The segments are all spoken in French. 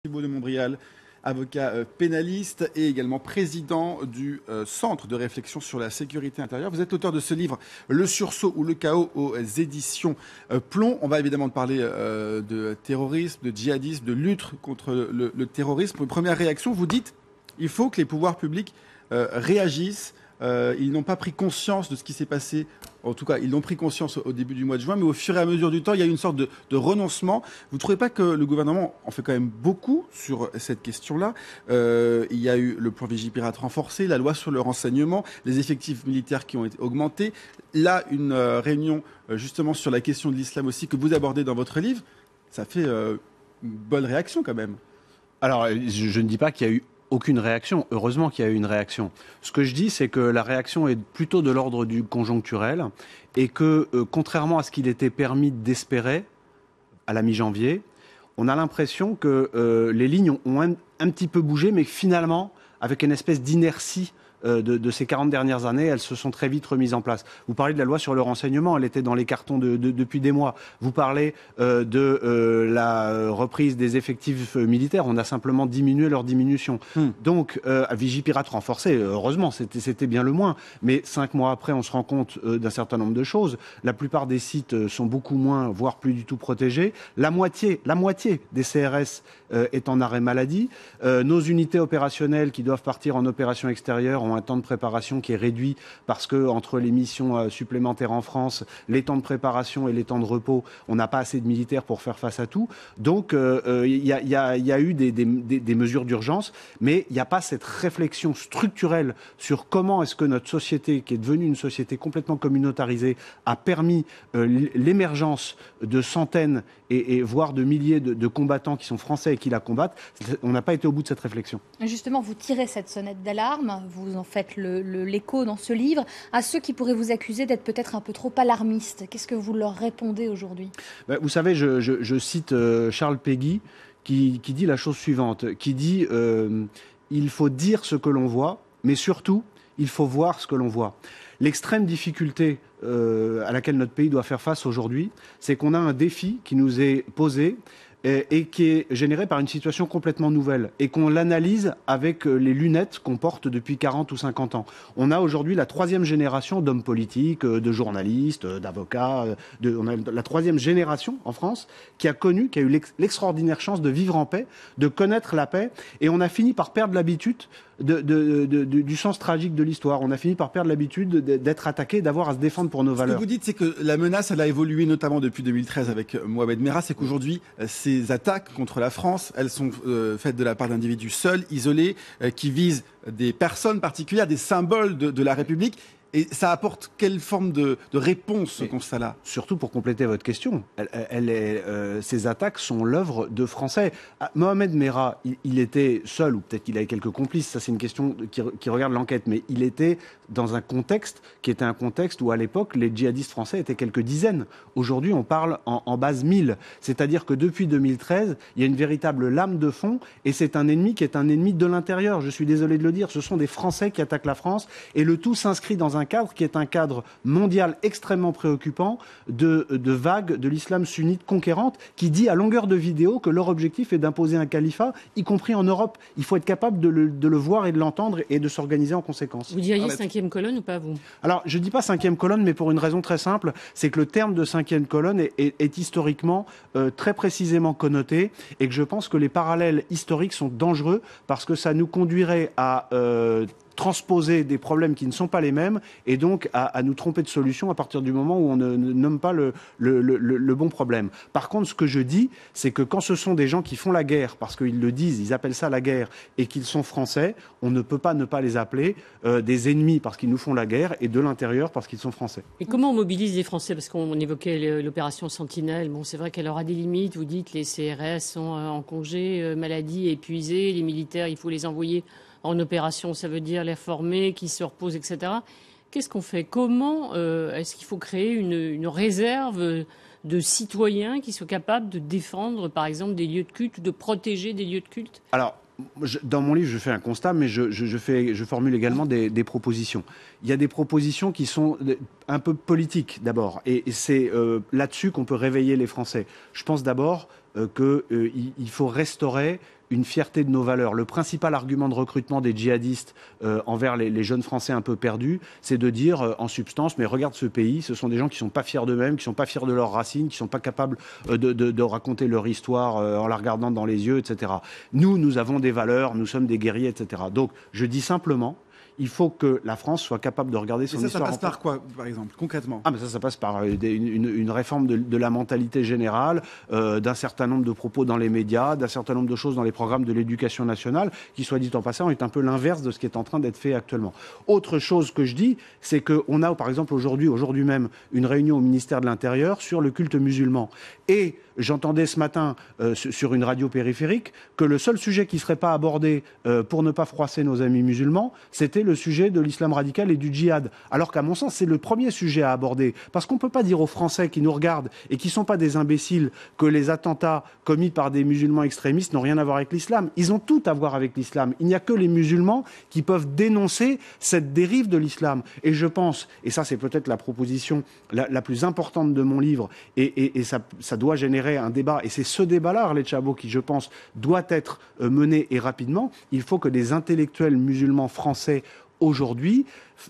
Thibault de Montbrial, avocat pénaliste et également président du Centre de réflexion sur la sécurité intérieure. Vous êtes l'auteur de ce livre, Le sursaut ou le chaos aux éditions Plomb. On va évidemment parler de terrorisme, de djihadisme, de lutte contre le terrorisme. Première réaction, vous dites il faut que les pouvoirs publics réagissent. Ils n'ont pas pris conscience de ce qui s'est passé. En tout cas, ils l'ont pris conscience au début du mois de juin, mais au fur et à mesure du temps, il y a une sorte de renoncement. Vous ne trouvez pas que le gouvernement en fait quand même beaucoup sur cette question-là? Il y a eu le plan Vigipirate renforcé, la loi sur le renseignement, les effectifs militaires qui ont été augmentés. Là, une réunion justement sur la question de l'islam aussi que vous abordez dans votre livre. Ça fait une bonne réaction quand même. Alors, je ne dis pas qu'il y a eu aucune réaction. Heureusement qu'il y a eu une réaction. Ce que je dis, c'est que la réaction est plutôt de l'ordre du conjoncturel et que, contrairement à ce qu'il était permis d'espérer à la mi-janvier, on a l'impression que les lignes ont un petit peu bougé, mais finalement, avec une espèce d'inertie de ces 40 dernières années, elles se sont très vite remises en place. Vous parlez de la loi sur le renseignement, elle était dans les cartons depuis des mois. Vous parlez de la reprise des effectifs militaires, on a simplement diminué leur diminution. Donc, Vigipirate renforcé, heureusement, c'était bien le moins. Mais 5 mois après, on se rend compte d'un certain nombre de choses. La plupart des sites sont beaucoup moins, voire plus du tout protégés. La moitié des CRS est en arrêt maladie. Nos unités opérationnelles qui doivent partir en opération extérieure ont un temps de préparation qui est réduit parce que entre les missions supplémentaires en France, les temps de préparation et les temps de repos, on n'a pas assez de militaires pour faire face à tout. Donc il y a eu des mesures d'urgence, mais il n'y a pas cette réflexion structurelle sur comment est-ce que notre société, qui est devenue une société complètement communautarisée, a permis l'émergence de centaines et voire de milliers de combattants qui sont français et qui la combattent. On n'a pas été au bout de cette réflexion. Justement, vous tirez cette sonnette d'alarme, vous en faites l'écho dans ce livre, à ceux qui pourraient vous accuser d'être peut-être un peu trop alarmistes. Qu'est-ce que vous leur répondez aujourd'hui ? Vous savez, je cite Charles Péguy qui dit la chose suivante, qui dit il faut dire ce que l'on voit, mais surtout, il faut voir ce que l'on voit. L'extrême difficulté à laquelle notre pays doit faire face aujourd'hui, c'est qu'on a un défi qui nous est posé et qui est généré par une situation complètement nouvelle et qu'on l'analyse avec les lunettes qu'on porte depuis 40 ou 50 ans. On a aujourd'hui la 3e génération d'hommes politiques, de journalistes, d'avocats. On a la 3e génération en France qui a eu l'extraordinaire chance de vivre en paix, de connaître la paix, et on a fini par perdre l'habitude du sens tragique de l'histoire. On a fini par perdre l'habitude d'être attaqué, d'avoir à se défendre pour nos valeurs. Ce que vous dites, c'est que la menace, elle a évolué notamment depuis 2013 avec Mohamed Merah. C'est qu'aujourd'hui, ces attaques contre la France, elles sont faites de la part d'individus seuls, isolés, qui visent des personnes particulières, des symboles de la République. Et ça apporte quelle forme de réponse, ce constat-là ? Surtout pour compléter votre question, ces attaques sont l'œuvre de Français. Mohamed Merah, il était seul, ou peut-être qu'il avait quelques complices, ça c'est une question qui regarde l'enquête, mais il était dans un contexte qui était un contexte où à l'époque les djihadistes français étaient quelques dizaines. Aujourd'hui on parle en base 1000. C'est-à-dire que depuis 2013, il y a une véritable lame de fond et c'est un ennemi qui est un ennemi de l'intérieur. Je suis désolé de le dire, ce sont des Français qui attaquent la France et le tout s'inscrit dans un cadre qui est un cadre mondial extrêmement préoccupant de vague de l'islam sunnite conquérante qui dit à longueur de vidéo que leur objectif est d'imposer un califat, y compris en Europe. Il faut être capable de le voir et de l'entendre et de s'organiser en conséquence. Vous diriez 5e colonne ou pas, vous ? Alors, je ne dis pas 5e colonne, mais pour une raison très simple, c'est que le terme de 5e colonne est historiquement très précisément connoté et que je pense que les parallèles historiques sont dangereux parce que ça nous conduirait à transposer des problèmes qui ne sont pas les mêmes et donc à nous tromper de solution à partir du moment où on ne nomme pas le bon problème. Par contre, ce que je dis, c'est que quand ce sont des gens qui font la guerre, parce qu'ils le disent, ils appellent ça la guerre, et qu'ils sont français, on ne peut pas ne pas les appeler des ennemis parce qu'ils nous font la guerre et de l'intérieur parce qu'ils sont français. Et comment on mobilise les Français ? Parce qu'on évoquait l'opération Sentinelle. Bon, c'est vrai qu'elle aura des limites. Vous dites que les CRS sont en congé, maladie, épuisés. Les militaires, il faut les envoyer en opération, ça veut dire les former, qui se reposent, etc. Qu'est-ce qu'on fait ? Comment est-ce qu'il faut créer une réserve de citoyens qui soient capables de défendre, par exemple, des lieux de culte ou de protéger des lieux de culte ? Alors, dans mon livre, je fais un constat, mais je formule également des propositions. Il y a des propositions qui sont un peu politiques, d'abord. Et c'est là-dessus qu'on peut réveiller les Français. Je pense d'abord qu'il faut restaurer une fierté de nos valeurs. Le principal argument de recrutement des djihadistes envers les jeunes Français un peu perdus, c'est de dire en substance, mais regarde ce pays, ce sont des gens qui ne sont pas fiers d'eux-mêmes, qui ne sont pas fiers de leurs racines, qui ne sont pas capables de raconter leur histoire en la regardant dans les yeux, etc. Nous avons des valeurs, nous sommes des guerriers, etc. Donc, je dis simplement, il faut que la France soit capable de regarder son histoire. Ça passe par quoi, par exemple, concrètement? Mais ça passe par une réforme de la mentalité générale, d'un certain nombre de propos dans les médias, d'un certain nombre de choses dans les programmes de l'éducation nationale, qui, soit dit en passant, est un peu l'inverse de ce qui est en train d'être fait actuellement. Autre chose que je dis, c'est qu'on a, par exemple, aujourd'hui même, une réunion au ministère de l'Intérieur sur le culte musulman. Et j'entendais ce matin sur une radio périphérique que le seul sujet qui ne serait pas abordé pour ne pas froisser nos amis musulmans, c'était le sujet de l'islam radical et du djihad. Alors qu'à mon sens, c'est le premier sujet à aborder. Parce qu'on ne peut pas dire aux Français qui nous regardent et qui ne sont pas des imbéciles que les attentats commis par des musulmans extrémistes n'ont rien à voir avec l'islam. Ils ont tout à voir avec l'islam. Il n'y a que les musulmans qui peuvent dénoncer cette dérive de l'islam. Et je pense, et ça c'est peut-être la proposition la plus importante de mon livre, et ça doit générer un débat, et c'est ce débat-là, Arlette Chabot, qui, je pense, doit être mené et rapidement. Il faut que des intellectuels musulmans français aujourd'hui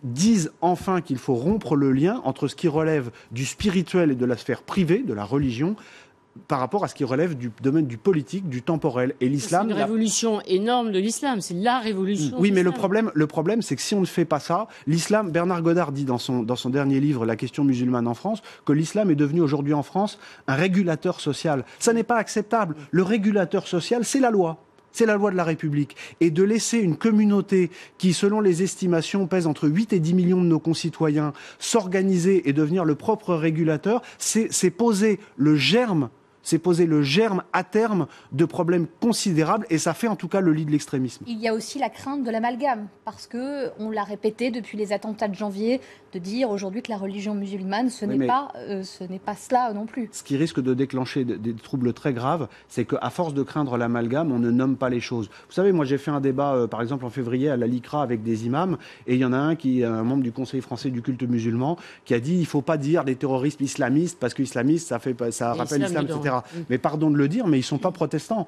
disent enfin qu'il faut rompre le lien entre ce qui relève du spirituel et de la sphère privée, de la religion, par rapport à ce qui relève du domaine du politique, du temporel. Et l'islam... C'est une révolution énorme de l'islam, c'est la révolution. Oui, mais le problème, c'est que si on ne fait pas ça, l'islam, Bernard Godard dit dans son dernier livre, La question musulmane en France, que l'islam est devenu aujourd'hui en France un régulateur social. Ça n'est pas acceptable. Le régulateur social, c'est la loi. C'est la loi de la République. Et de laisser une communauté qui, selon les estimations, pèse entre 8 et 10 millions de nos concitoyens, s'organiser et devenir le propre régulateur, c'est poser le germe à terme de problèmes considérables, et ça fait en tout cas le lit de l'extrémisme. Il y a aussi la crainte de l'amalgame, parce qu'on l'a répété depuis les attentats de janvier, de dire aujourd'hui que la religion musulmane, ce n'est pas cela non plus. Ce qui risque de déclencher des troubles très graves, c'est qu'à force de craindre l'amalgame, on ne nomme pas les choses. Vous savez, moi j'ai fait un débat, par exemple en février, à la LICRA avec des imams, et il y en a un qui est un membre du Conseil français du culte musulman, qui a dit il ne faut pas dire des terroristes islamistes, parce que islamiste, ça rappelle l'islam, etc. Mais pardon de le dire, mais ils ne sont pas protestants.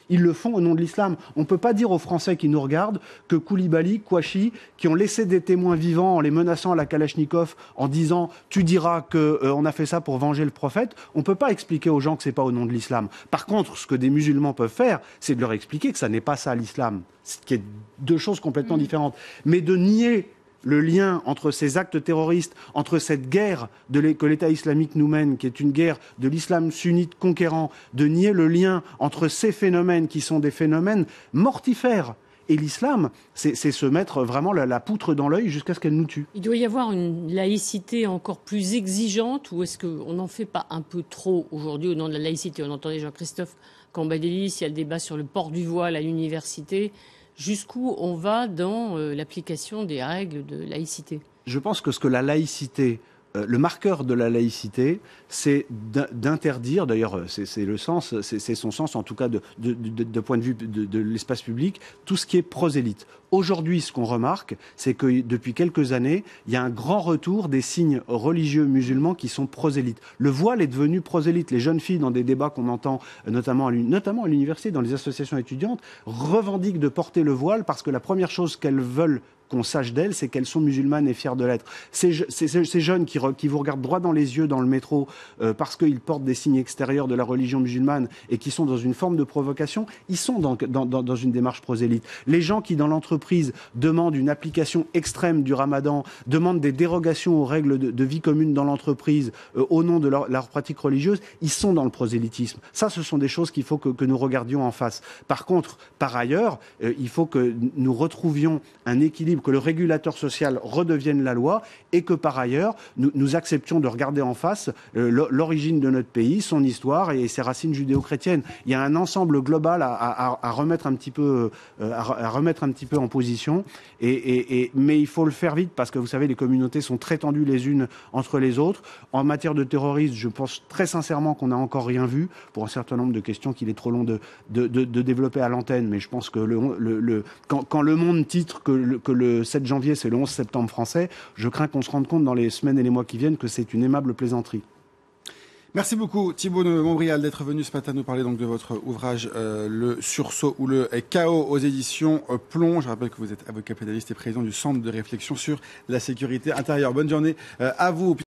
Ils le font au nom de l'islam. On ne peut pas dire aux Français qui nous regardent que Koulibaly, Kouachi, qui ont laissé des témoins vivants en les menaçant à la Kalachnikov, en disant « tu diras qu'on a fait ça pour venger le prophète », on ne peut pas expliquer aux gens que ce n'est pas au nom de l'islam. Par contre, ce que des musulmans peuvent faire, c'est de leur expliquer que ça n'est pas ça l'islam, ce qui est deux choses complètement différentes. Mais de nier le lien entre ces actes terroristes, entre cette guerre que l'État islamique nous mène, qui est une guerre de l'islam sunnite conquérant, de nier le lien entre ces phénomènes qui sont des phénomènes mortifères et l'islam, c'est se mettre vraiment la poutre dans l'œil jusqu'à ce qu'elle nous tue. Il doit y avoir une laïcité encore plus exigeante, ou est-ce qu'on n'en fait pas un peu trop aujourd'hui au nom de la laïcité? On entendait Jean-Christophe Cambadélis, il y a le débat sur le port du voile à l'université. Jusqu'où on va dans l'application des règles de laïcité? Je pense que ce que la laïcité, le marqueur de la laïcité, c'est d'interdire, d'ailleurs c'est le sens, c'est son sens en tout cas de point de vue de l'espace public, tout ce qui est prosélyte. Aujourd'hui, ce qu'on remarque, c'est que depuis quelques années, il y a un grand retour des signes religieux musulmans qui sont prosélytes. Le voile est devenu prosélyte. Les jeunes filles, dans des débats qu'on entend notamment à l'université, dans les associations étudiantes, revendiquent de porter le voile parce que la première chose qu'elles veulent qu'on sache d'elles, c'est qu'elles sont musulmanes et fières de l'être. Ces jeunes qui vous regardent droit dans les yeux dans le métro parce qu'ils portent des signes extérieurs de la religion musulmane et qui sont dans une forme de provocation, ils sont dans une démarche prosélyte. Les gens qui, dans l'entreprise, demandent une application extrême du ramadan, demandent des dérogations aux règles de vie commune dans l'entreprise au nom de leur pratique religieuse, ils sont dans le prosélytisme. Ça, ce sont des choses qu'il faut que nous regardions en face. Par contre, par ailleurs, il faut que nous retrouvions un équilibre, que le régulateur social redevienne la loi et que par ailleurs nous acceptions de regarder en face l'origine de notre pays, son histoire et ses racines judéo-chrétiennes. Il y a un ensemble global à remettre un petit peu en position, mais il faut le faire vite parce que vous savez les communautés sont très tendues les unes entre les autres. En matière de terrorisme, je pense très sincèrement qu'on n'a encore rien vu pour un certain nombre de questions qu'il est trop long de développer à l'antenne, mais je pense que quand Le Monde titre que le 7 janvier, c'est le 11 septembre français, je crains qu'on se rende compte dans les semaines et les mois qui viennent que c'est une aimable plaisanterie. Merci beaucoup Thibaut de Montbrial d'être venu ce matin nous parler donc de votre ouvrage Le sursaut ou le chaos aux éditions Plomb. Je rappelle que vous êtes avocat pénaliste et président du Centre de réflexion sur la sécurité intérieure. Bonne journée à vous.